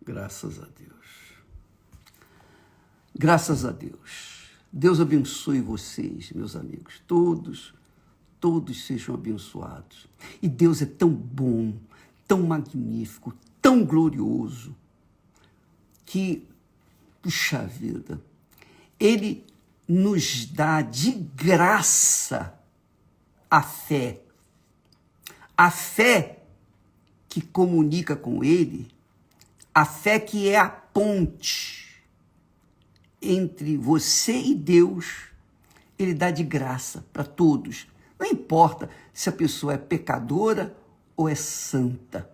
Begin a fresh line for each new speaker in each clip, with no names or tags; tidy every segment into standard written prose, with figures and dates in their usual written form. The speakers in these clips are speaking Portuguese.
Graças a Deus. Graças a Deus. Deus abençoe vocês, meus amigos. Todos sejam abençoados. E Deus é tão bom, tão magnífico, tão glorioso, que, puxa vida, Ele nos dá de graça a fé. A fé que comunica com Ele, a fé que é a ponte entre você e Deus, Ele dá de graça para todos. Não importa se a pessoa é pecadora ou é santa.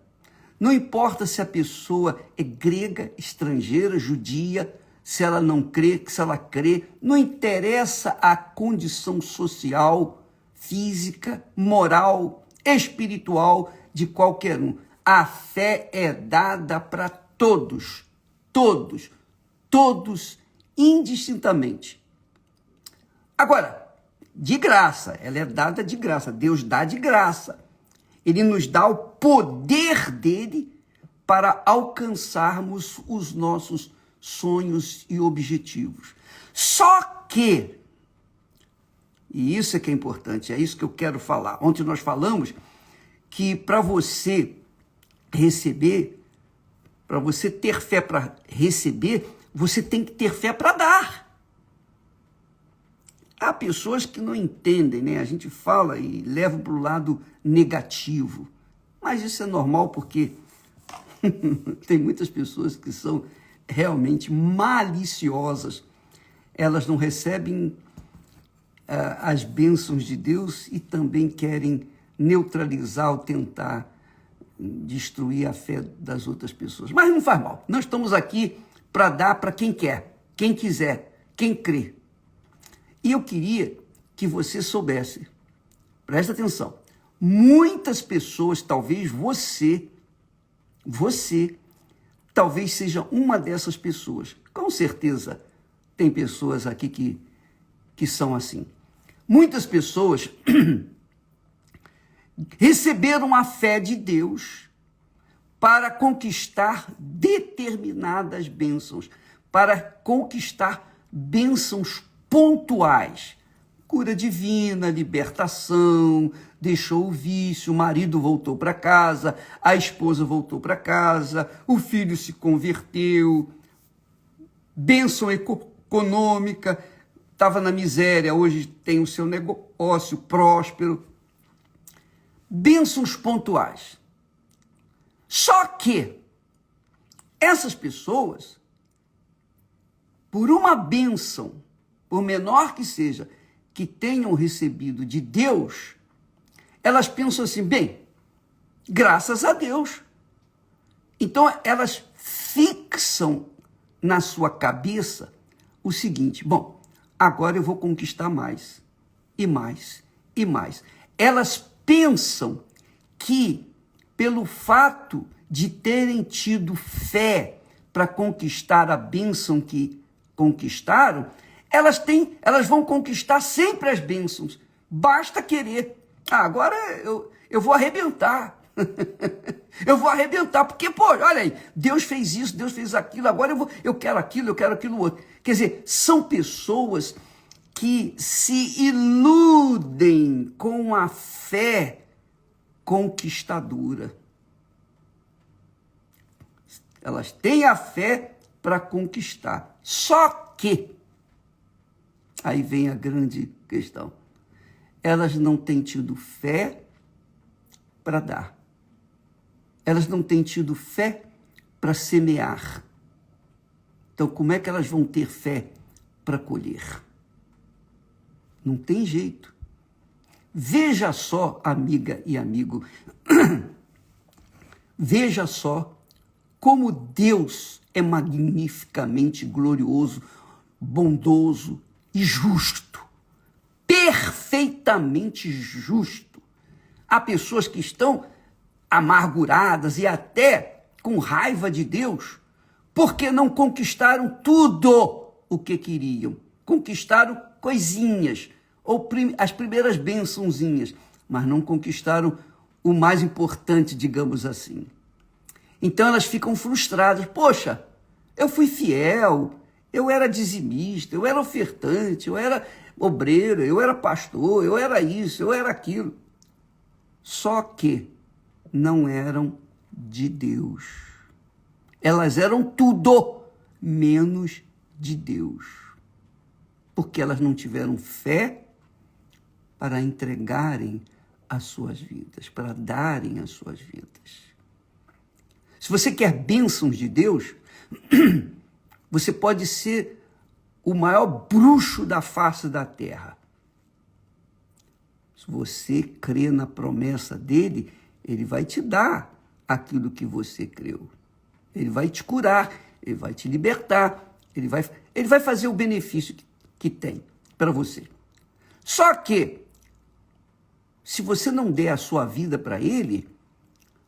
Não importa se a pessoa é grega, estrangeira, judia, se ela não crê, se ela crê. Não interessa a condição social, física, moral, espiritual de qualquer um. A fé é dada para todos, indistintamente. Agora, de graça, ela é dada de graça, Deus dá de graça. Ele nos dá o poder dele para alcançarmos os nossos sonhos e objetivos. Só que, e isso é que é importante, é isso que eu quero falar. Ontem nós falamos que para você receber, para você ter fé para receber, você tem que ter fé para dar. Há pessoas que não entendem, né? A gente fala e leva para o lado negativo. Mas isso é normal porque tem muitas pessoas que são realmente maliciosas. Elas não recebem as bênçãos de Deus e também querem neutralizar ou tentar destruir a fé das outras pessoas. Mas não faz mal. Nós estamos aqui para dar para quem quer, quem quiser, quem crê. E eu queria que você soubesse, presta atenção, muitas pessoas, talvez você talvez seja uma dessas pessoas. Com certeza tem pessoas aqui que são assim. Muitas pessoas receberam a fé de Deus para conquistar determinadas bênçãos, para conquistar bênçãos pontuais. Cura divina, libertação, deixou o vício, o marido voltou para casa, a esposa voltou para casa, o filho se converteu, bênção econômica, estava na miséria, hoje tem o seu negócio próspero. Bênçãos pontuais. Só que essas pessoas, por uma bênção, por menor que seja, que tenham recebido de Deus, elas pensam assim, bem, graças a Deus. Então elas fixam na sua cabeça o seguinte, bom, agora eu vou conquistar mais, e mais, e mais. Elas pensam que, pelo fato de terem tido fé para conquistar a bênção que conquistaram, elas vão conquistar sempre as bênçãos. Basta querer. Agora eu vou arrebentar. Eu vou arrebentar, porque, pô, olha aí, Deus fez isso, Deus fez aquilo, agora eu quero aquilo outro. Quer dizer, são pessoas que se iludem com a fé conquistadora. Elas têm a fé para conquistar. Só que, aí vem a grande questão, elas não têm tido fé para dar. Elas não têm tido fé para semear. Então, como é que elas vão ter fé para colher? Não tem jeito. Veja só, amiga e amigo, veja só como Deus é magnificamente glorioso, bondoso e justo. Perfeitamente justo. Há pessoas que estão amarguradas e até com raiva de Deus, porque não conquistaram tudo o que queriam. Conquistaram coisinhas, ou as primeiras bênçãozinhas, mas não conquistaram o mais importante, digamos assim. Então elas ficam frustradas. Poxa, eu fui fiel, eu era dizimista, eu era ofertante, eu era obreiro, eu era pastor, eu era isso, eu era aquilo. Só que não eram de Deus. Elas eram tudo menos de Deus. Porque elas não tiveram fé para entregarem as suas vidas, para darem as suas vidas. Se você quer bênçãos de Deus, você pode ser o maior bruxo da face da terra. Se você crê na promessa dele, ele vai te dar aquilo que você creu. Ele vai te curar, ele vai te libertar, ele vai fazer o benefício que tem para você. Só que, se você não der a sua vida para ele,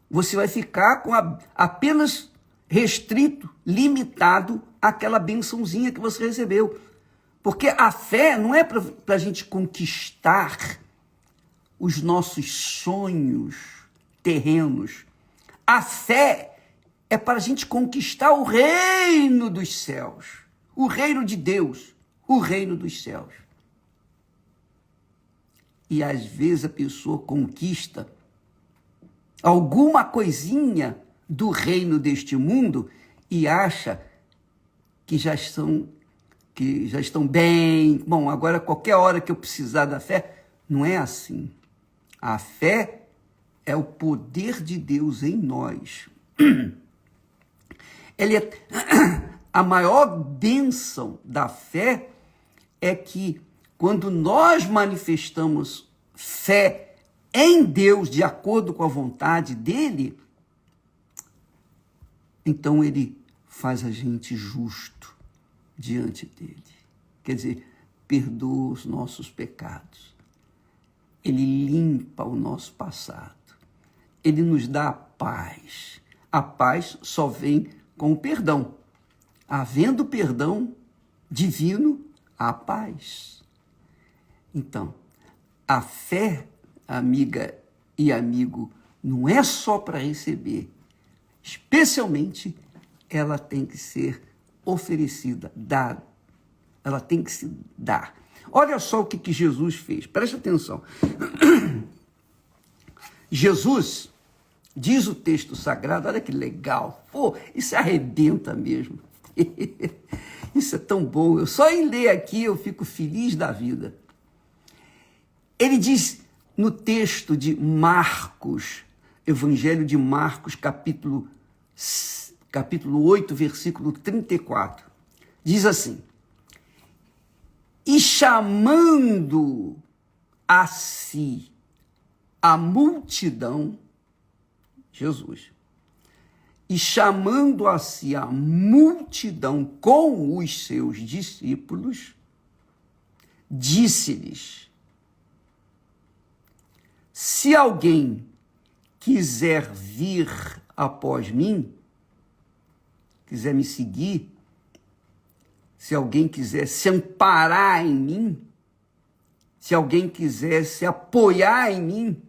você vai ficar com apenas restrito, limitado àquela bençãozinha que você recebeu. Porque a fé não é para a gente conquistar os nossos sonhos terrenos. A fé é para a gente conquistar o reino dos céus, o reino de Deus, o reino dos céus. E às vezes a pessoa conquista alguma coisinha do reino deste mundo e acha que já estão bem. Bom, agora qualquer hora que eu precisar da fé, não é assim. A fé é o poder de Deus em nós. A maior bênção da fé é que quando nós manifestamos fé em Deus, de acordo com a vontade dele, então ele faz a gente justo diante dele. Quer dizer, perdoa os nossos pecados. Ele limpa o nosso passado. Ele nos dá a paz. A paz só vem com o perdão. Havendo perdão divino, há paz. Então, a fé, amiga e amigo, não é só para receber. Especialmente, ela tem que ser oferecida, dada. Ela tem que se dar. Olha só o que Jesus fez. Preste atenção. Jesus, diz o texto sagrado, olha que legal. Pô, isso arrebenta mesmo. Isso é tão bom. Eu só em ler aqui eu fico feliz da vida. Ele diz no texto de Marcos, Evangelho de Marcos, capítulo 8, versículo 34. Diz assim: e chamando a si a multidão, Jesus, e chamando a si a multidão com os seus discípulos, disse-lhes: se alguém quiser vir após mim, quiser me seguir, se alguém quiser se amparar em mim, se alguém quiser se apoiar em mim,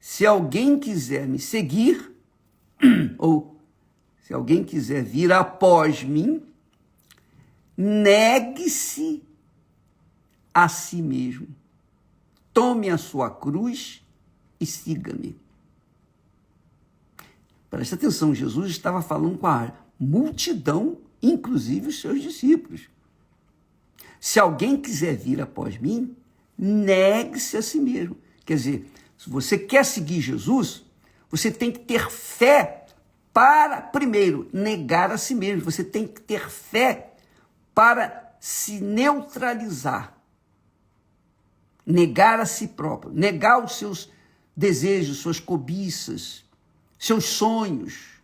se alguém quiser me seguir, ou se alguém quiser vir após mim, negue-se a si mesmo. Tome a sua cruz e siga-me. Preste atenção, Jesus estava falando com a multidão, inclusive os seus discípulos. Se alguém quiser vir após mim, negue-se a si mesmo. Quer dizer, se você quer seguir Jesus, você tem que ter fé para, primeiro, negar a si mesmo. Você tem que ter fé para se neutralizar. Negar a si próprio, negar os seus desejos, suas cobiças, seus sonhos,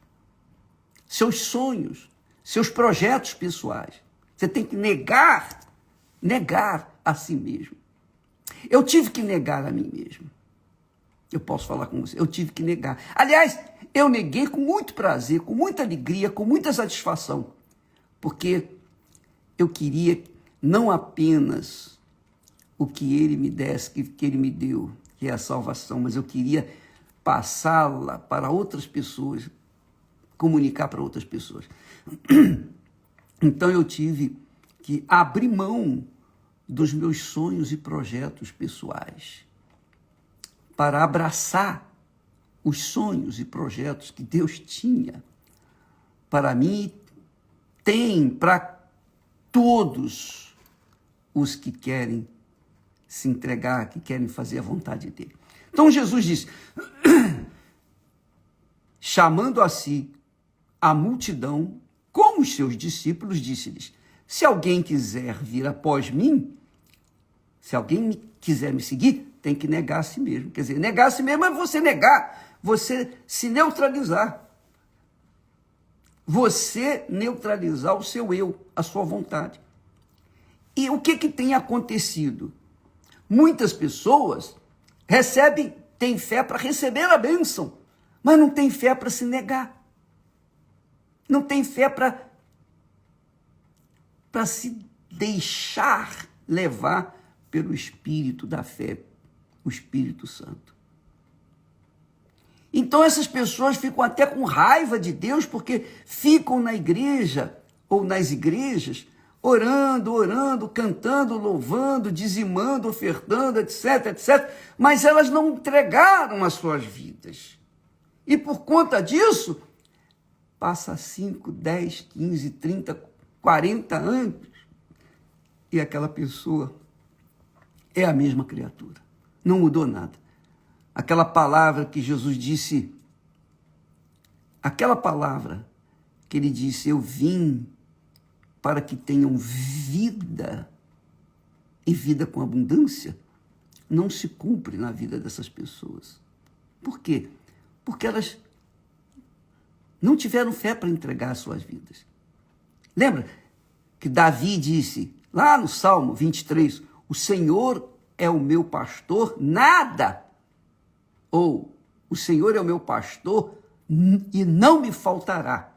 seus projetos pessoais. Você tem que negar a si mesmo. Eu tive que negar a mim mesmo. Eu posso falar com você, eu tive que negar. Aliás, eu neguei com muito prazer, com muita alegria, com muita satisfação, porque eu queria não apenas o que ele me desse, que ele me deu, que é a salvação, mas eu queria passá-la para outras pessoas, comunicar para outras pessoas. Então eu tive que abrir mão dos meus sonhos e projetos pessoais para abraçar os sonhos e projetos que Deus tinha para mim, tem para todos os que querem se entregar, que querem fazer a vontade dele. Então Jesus disse, chamando a si a multidão, como os seus discípulos, disse-lhes, se alguém quiser vir após mim, se alguém quiser me seguir, tem que negar a si mesmo. Quer dizer, negar a si mesmo é você negar, você se neutralizar. Você neutralizar o seu eu, a sua vontade. E o que tem acontecido? Muitas pessoas têm fé para receber a bênção, mas não têm fé para se negar. Não tem fé para se deixar levar pelo Espírito da fé, o Espírito Santo. Então essas pessoas ficam até com raiva de Deus, porque ficam na igreja ou nas igrejas, orando, cantando, louvando, dizimando, ofertando, etc, etc, mas elas não entregaram as suas vidas. E por conta disso, passa 5, 10, 15, 30, 40 anos, e aquela pessoa é a mesma criatura. Não mudou nada. Aquela palavra que Jesus disse, aquela palavra que ele disse, eu vim para que tenham vida e vida com abundância, não se cumpre na vida dessas pessoas. Por quê? Porque elas não tiveram fé para entregar as suas vidas. Lembra que Davi disse, lá no Salmo 23, o Senhor é o meu pastor, nada. Ou, o Senhor é o meu pastor e não me faltará.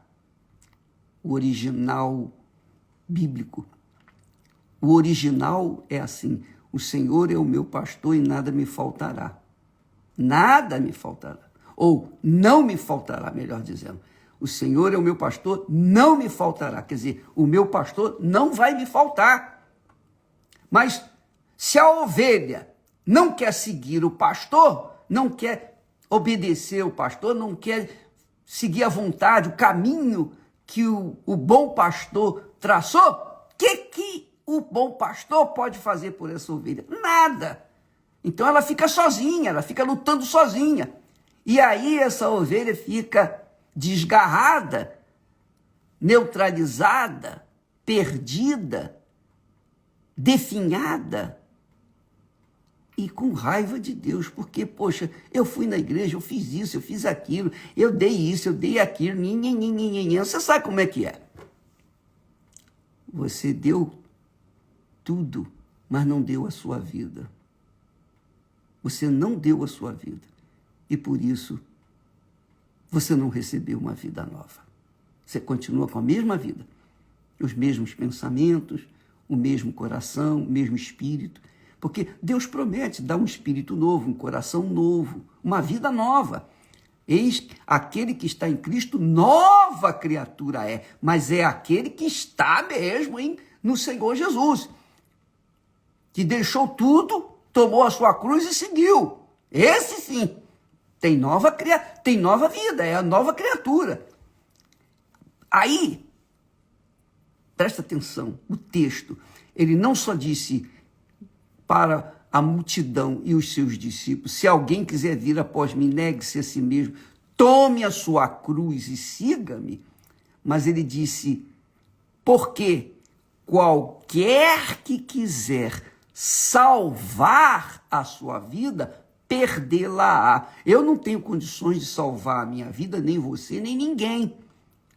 O original bíblico. O original é assim, o Senhor é o meu pastor e nada me faltará. Nada me faltará. Ou, não me faltará, melhor dizendo. O Senhor é o meu pastor, não me faltará. Quer dizer, o meu pastor não vai me faltar. Mas, se a ovelha não quer seguir o pastor, não quer obedecer o pastor, não quer seguir a vontade, o caminho que o bom pastor traçou, o que o bom pastor pode fazer por essa ovelha? Nada. Então ela fica sozinha, ela fica lutando sozinha. E aí essa ovelha fica desgarrada, neutralizada, perdida, definhada, e com raiva de Deus, porque, poxa, eu fui na igreja, eu fiz isso, eu fiz aquilo, eu dei isso, eu dei aquilo, você sabe como é que é. Você deu tudo, mas não deu a sua vida. Você não deu a sua vida, e por isso, você não recebeu uma vida nova. Você continua com a mesma vida, os mesmos pensamentos, o mesmo coração, o mesmo espírito, porque Deus promete dar um espírito novo, um coração novo, uma vida nova. Eis aquele que está em Cristo, nova criatura é, mas é aquele que está mesmo no Senhor Jesus, que deixou tudo, tomou a sua cruz e seguiu. Esse sim, tem nova vida, é a nova criatura. Aí, presta atenção, o texto, ele não só disse para a multidão e os seus discípulos, se alguém quiser vir após mim, negue-se a si mesmo, tome a sua cruz e siga-me. Mas ele disse, porque qualquer que quiser salvar a sua vida, perdê-la-á. Eu não tenho condições de salvar a minha vida, nem você, nem ninguém.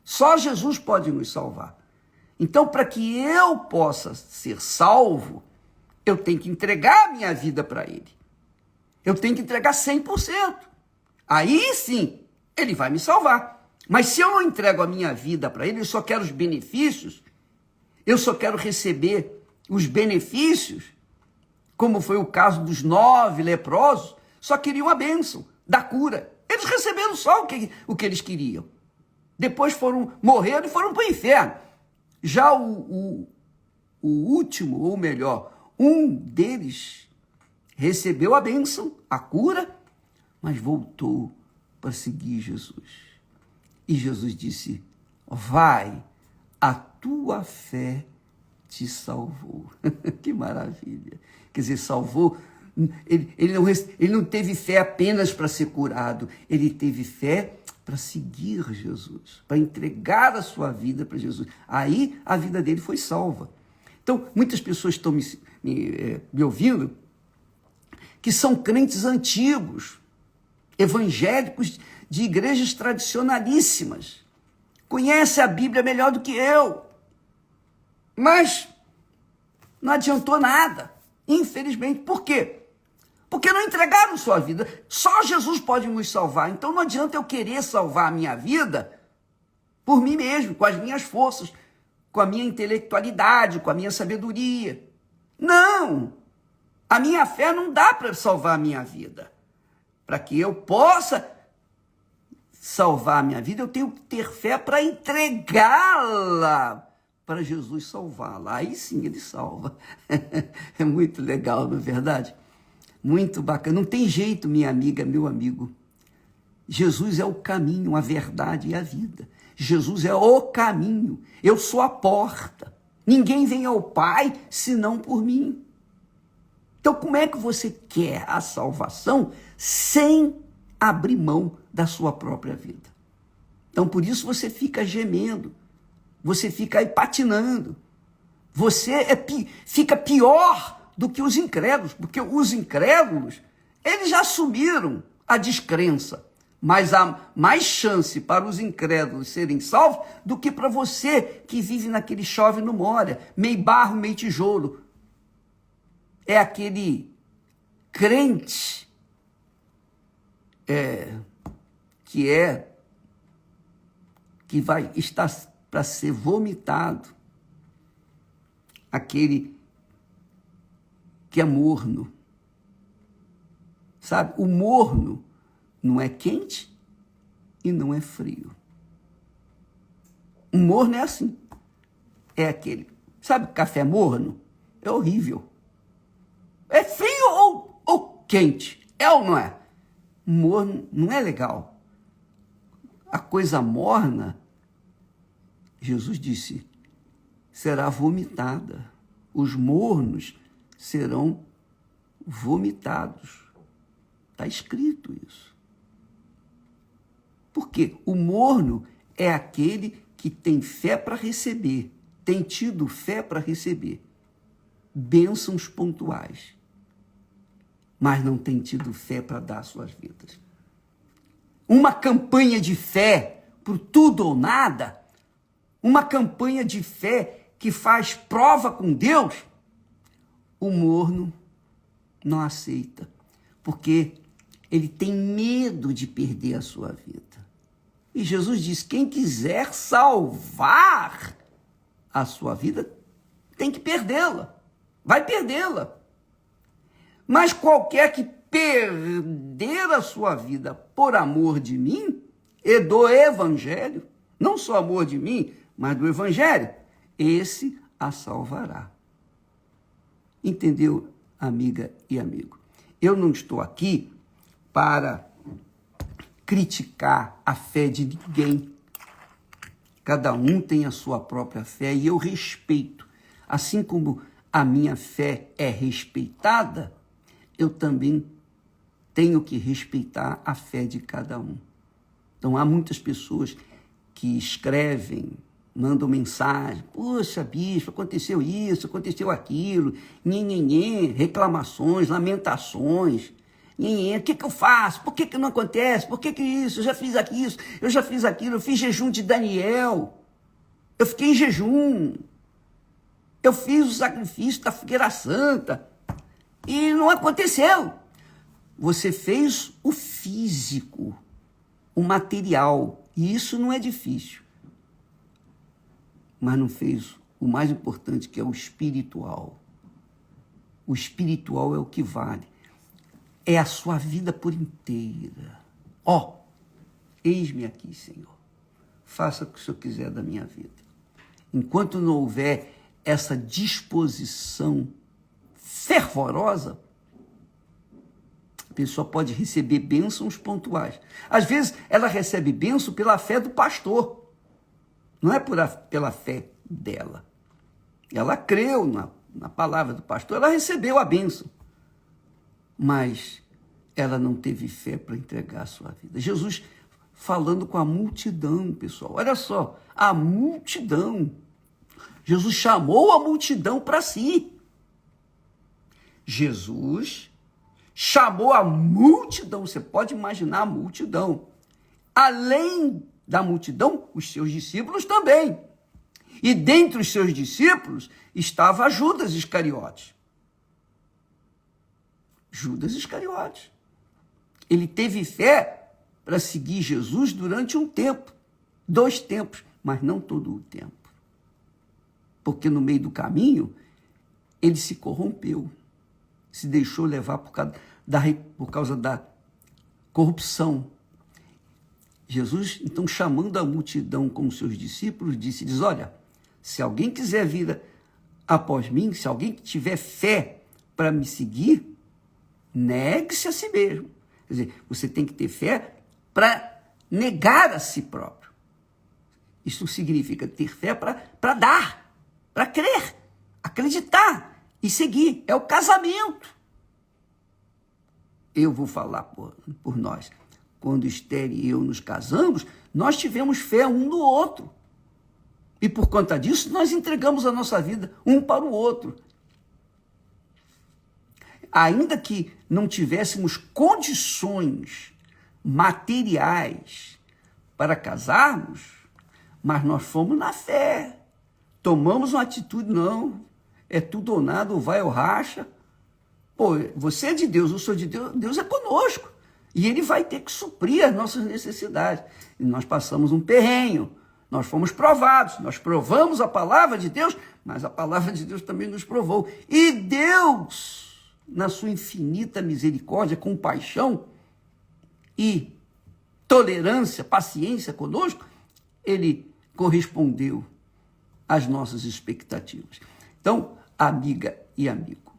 Só Jesus pode nos salvar. Então, para que eu possa ser salvo, eu tenho que entregar a minha vida para ele. Eu tenho que entregar 100%. Aí sim, ele vai me salvar. Mas se eu não entrego a minha vida para ele, eu só quero os benefícios, eu só quero receber os benefícios, como foi o caso dos 9 leprosos, só queriam a bênção da cura. Eles receberam só o que eles queriam. Depois morreram e foram para o inferno. Já o último, ou melhor, um deles recebeu a bênção, a cura, mas voltou para seguir Jesus. E Jesus disse: vai, a tua fé te salvou. Que maravilha. Quer dizer, salvou. Ele não teve fé apenas para ser curado, ele teve fé para seguir Jesus, para entregar a sua vida para Jesus. Aí a vida dele foi salva. Então, muitas pessoas estão me ouvindo que são crentes antigos, evangélicos de igrejas tradicionalíssimas, conhecem a Bíblia melhor do que eu, mas não adiantou nada, infelizmente. Por quê? Porque não entregaram sua vida. Só Jesus pode nos salvar. Então não adianta eu querer salvar a minha vida por mim mesmo, com as minhas forças, com a minha intelectualidade, com a minha sabedoria. Não! A minha fé não dá para salvar a minha vida. Para que eu possa salvar a minha vida, eu tenho que ter fé para entregá-la para Jesus salvá-la. Aí sim ele salva. É muito legal, não é verdade? Muito bacana. Não tem jeito, minha amiga, meu amigo. Jesus é o caminho, a verdade e a vida. Jesus é o caminho. Eu sou a porta. Ninguém vem ao Pai senão por mim. Então, como é que você quer a salvação sem abrir mão da sua própria vida? Então, por isso você fica gemendo. Você fica aí patinando. Você fica pior do que os incrédulos, porque os incrédulos, eles já assumiram a descrença, mas há mais chance para os incrédulos serem salvos do que para você que vive naquele chove não molha, meio barro, meio tijolo. É aquele crente que vai estar para ser vomitado, aquele que é morno. Sabe? O morno não é quente e não é frio. O morno é assim. É aquele. Sabe, café morno? É horrível. É frio ou quente? É ou não é? Morno não é legal. A coisa morna, Jesus disse, será vomitada. Os mornos serão vomitados. Está escrito isso. Por quê? O morno é aquele que tem fé para receber, tem tido fé para receber bênçãos pontuais, mas não tem tido fé para dar suas vidas. Uma campanha de fé por tudo ou nada, uma campanha de fé que faz prova com Deus, o morno não aceita, porque ele tem medo de perder a sua vida. E Jesus diz, quem quiser salvar a sua vida, tem que perdê-la, vai perdê-la. Mas qualquer que perder a sua vida por amor de mim e do evangelho, não só amor de mim, mas do evangelho, esse a salvará. Entendeu, amiga e amigo? Eu não estou aqui para criticar a fé de ninguém. Cada um tem a sua própria fé e eu respeito. Assim como a minha fé é respeitada, eu também tenho que respeitar a fé de cada um. Então, há muitas pessoas que escrevem, mandam mensagem, poxa, bispo, aconteceu isso, aconteceu aquilo, nhenhenhen, reclamações, lamentações, nhenhenhen, o que eu faço? Por que não acontece? Por que isso? Eu já fiz isso, eu já fiz aquilo, eu fiz jejum de Daniel, eu fiquei em jejum, eu fiz o sacrifício da fogueira santa, e não aconteceu. Você fez o físico, o material, e isso não é difícil. Mas não fez o mais importante, que é o espiritual. O espiritual é o que vale. É a sua vida por inteira. Ó, eis-me aqui, Senhor. Faça o que o Senhor quiser da minha vida. Enquanto não houver essa disposição fervorosa, a pessoa pode receber bênçãos pontuais. Às vezes, ela recebe bênção pela fé do pastor. Não é pela fé dela. Ela creu na palavra do pastor, ela recebeu a bênção. Mas ela não teve fé para entregar a sua vida. Jesus falando com a multidão, pessoal. Olha só, a multidão. Jesus chamou a multidão para si. Jesus chamou a multidão. Você pode imaginar a multidão. Além da multidão, os seus discípulos também. E dentre os seus discípulos estava Judas Iscariotes. Judas Iscariotes. Ele teve fé para seguir Jesus durante um tempo, 2 tempos, mas não todo o tempo. Porque no meio do caminho, ele se corrompeu, se deixou levar por causa da corrupção. Jesus, então, chamando a multidão com os seus discípulos, diz, olha, se alguém quiser vir após mim, se alguém tiver fé para me seguir, negue-se a si mesmo. Quer dizer, você tem que ter fé para negar a si próprio. Isso significa ter fé para dar, para crer, acreditar e seguir. É o casamento. Eu vou falar por nós. Quando Esther e eu nos casamos, nós tivemos fé um no outro. E por conta disso, nós entregamos a nossa vida um para o outro. Ainda que não tivéssemos condições materiais para casarmos, mas nós fomos na fé. Tomamos uma atitude, não. É tudo ou nada, ou vai ou racha. Pô, você é de Deus, eu sou de Deus, Deus é conosco. E Ele vai ter que suprir as nossas necessidades. E nós passamos um perrenho, nós fomos provados, nós provamos a palavra de Deus, mas a palavra de Deus também nos provou. E Deus, na sua infinita misericórdia, compaixão e tolerância, paciência conosco, Ele correspondeu às nossas expectativas. Então, amiga e amigo,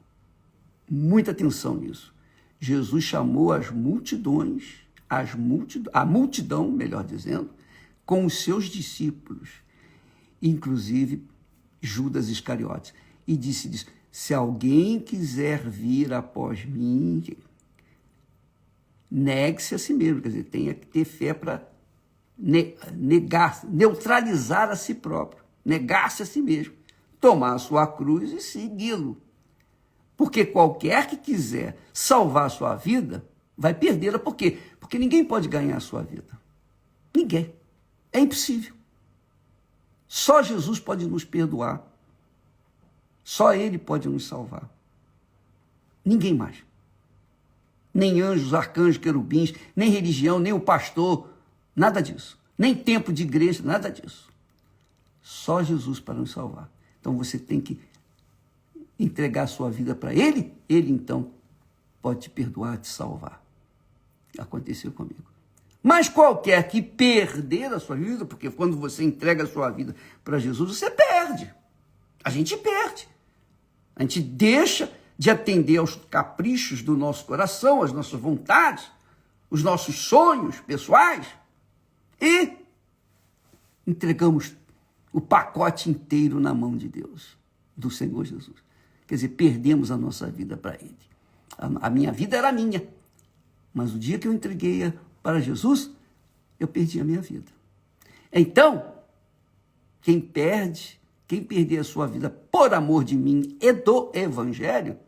muita atenção nisso. Jesus chamou as multidões, a multidão, melhor dizendo, com os seus discípulos, inclusive Judas Iscariotes, e disse, se alguém quiser vir após mim, negue-se a si mesmo, quer dizer, tenha que ter fé para neutralizar a si próprio, negar-se a si mesmo, tomar a sua cruz e segui-lo. Porque qualquer que quiser salvar a sua vida, vai perdê-la. Por quê? Porque ninguém pode ganhar a sua vida. Ninguém. É impossível. Só Jesus pode nos perdoar. Só Ele pode nos salvar. Ninguém mais. Nem anjos, arcanjos, querubins, nem religião, nem o pastor, nada disso. Nem tempo de igreja, nada disso. Só Jesus para nos salvar. Então você tem que entregar a sua vida para Ele, Ele então pode te perdoar, te salvar. Aconteceu comigo. Mas qualquer que perder a sua vida, porque quando você entrega a sua vida para Jesus, você perde. A gente perde. A gente deixa de atender aos caprichos do nosso coração, às nossas vontades, os nossos sonhos pessoais e entregamos o pacote inteiro na mão de Deus, do Senhor Jesus. Quer dizer, perdemos a nossa vida para Ele. A minha vida era minha, mas o dia que eu entreguei para Jesus, eu perdi a minha vida. Então, quem perder a sua vida por amor de mim e do Evangelho,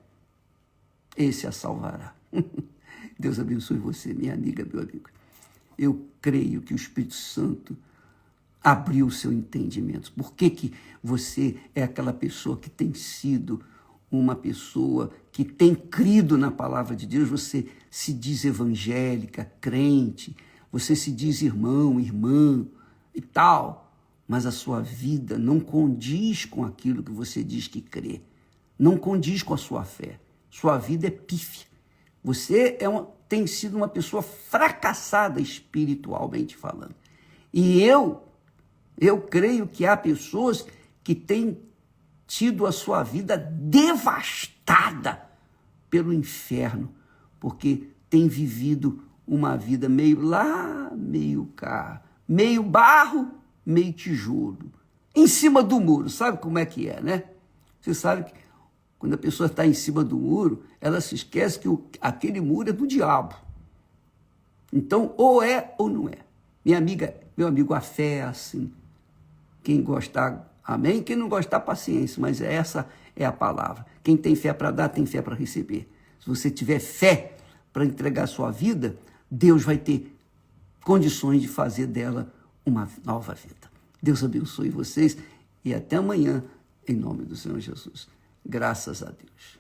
esse a salvará. Deus abençoe você, minha amiga, meu amigo. Eu creio que o Espírito Santo abriu o seu entendimento. Por que você é aquela pessoa que tem sido uma pessoa que tem crido na palavra de Deus? Você se diz evangélica, crente, você se diz irmão, irmã e tal, mas a sua vida não condiz com aquilo que você diz que crê, não condiz com a sua fé. Sua vida é pífia. Você tem sido uma pessoa fracassada espiritualmente falando. E eu creio que há pessoas que têm tido a sua vida devastada pelo inferno, porque têm vivido uma vida meio lá, meio cá, meio barro, meio tijolo, em cima do muro. Sabe como é que é, né? Você sabe que quando a pessoa está em cima do muro, ela se esquece que aquele muro é do diabo. Então, ou é ou não é. Minha amiga, meu amigo, a fé é assim. Quem gostar, amém. Quem não gostar, paciência. Mas essa é a palavra. Quem tem fé para dar, tem fé para receber. Se você tiver fé para entregar a sua vida, Deus vai ter condições de fazer dela uma nova vida. Deus abençoe vocês e até amanhã, em nome do Senhor Jesus. Graças a Deus.